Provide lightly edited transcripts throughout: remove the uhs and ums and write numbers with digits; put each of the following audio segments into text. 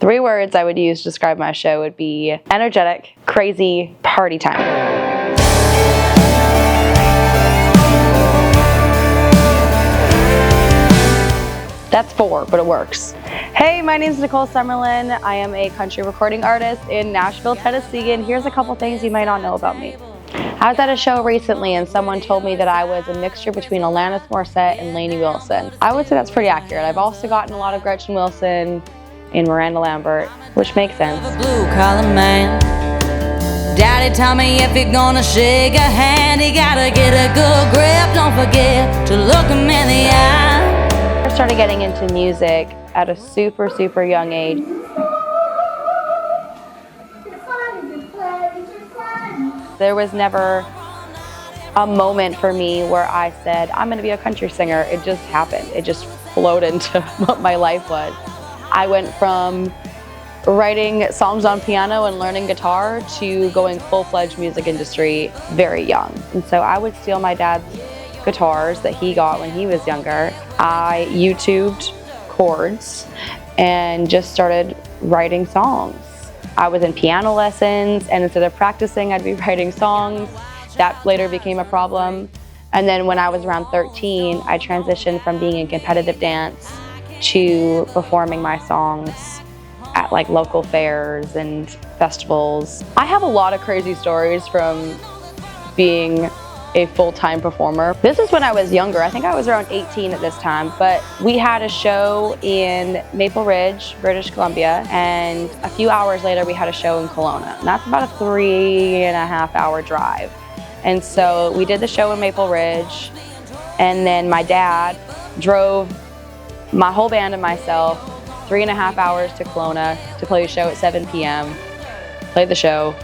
3 words I would use to describe my show would be energetic, crazy, party time. That's 4, but it works. Hey, my name is Nicole Sumerlyn. I am a country recording artist in Nashville, Tennessee, and here's a couple things you might not know about me. I was at a show recently and someone told me that I was a mixture between Alanis Morissette and Lainey Wilson. I would say that's pretty accurate. I've also gotten a lot of Gretchen Wilson and Miranda Lambert, which makes sense. Blue-collar man. Daddy, tell me if you're gonna shake a hand, you gotta get a good grip. Don't forget to look him in the eye. I started getting into music at a super young age. There was never a moment for me where I said, I'm gonna be a country singer. It just happened. It just flowed into what my life was. I went from writing songs on piano and learning guitar to going full-fledged music industry very young. And so I would steal my dad's guitars that he got when he was younger. I YouTubed chords and just started writing songs. I was in piano lessons, and instead of practicing, I'd be writing songs. That later became a problem. And then when I was around 13, I transitioned from being in competitive dance to performing my songs at like local fairs and festivals. I have a lot of crazy stories from being a full-time performer. This is when I was younger. I think I was around 18 at this time, but we had a show in Maple Ridge, British Columbia, and a few hours later we had a show in Kelowna. And that's about a 3.5-hour drive. And so we did the show in Maple Ridge, and then my dad drove my whole band and myself 3.5 hours to Kelowna to play a show at 7 p.m., played the show,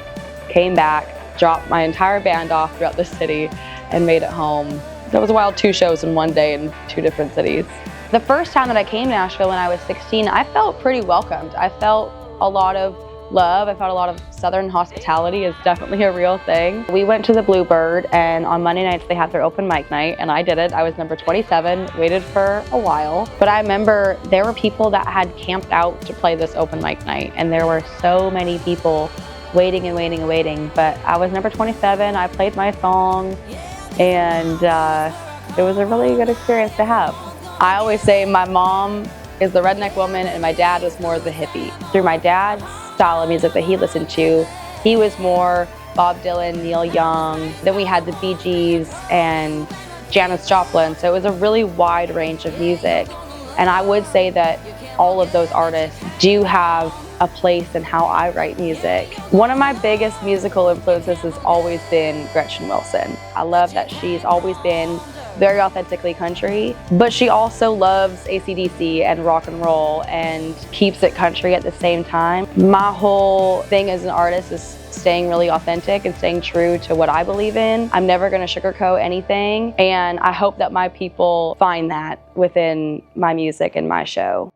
came back, dropped my entire band off throughout the city, and made it home. That was a wild 2 shows in one day in 2 different cities. The first time that I came to Nashville when I was 16, I felt pretty welcomed. I felt a lot of love. I felt a lot of Southern hospitality is definitely a real thing. We went to the Bluebird, and on Monday nights they had their open mic night, and I did it. I was number 27, waited for a while. But I remember there were people that had camped out to play this open mic night, and there were so many people waiting and waiting and waiting. But I was number 27, I played my song, and it was a really good experience to have. I always say my mom is the redneck woman and my dad was more the hippie. Through my dad's style of music that he listened to, he was more Bob Dylan, Neil Young. Then we had the Bee Gees and Janis Joplin, so it was a really wide range of music. And I would say that all of those artists do have a place in how I write music. One of my biggest musical influences has always been Gretchen Wilson. I love that she's always been very authentically country, but she also loves AC/DC and rock and roll and keeps it country at the same time. My whole thing as an artist is staying really authentic and staying true to what I believe in. I'm never gonna sugarcoat anything, and I hope that my people find that within my music and my show.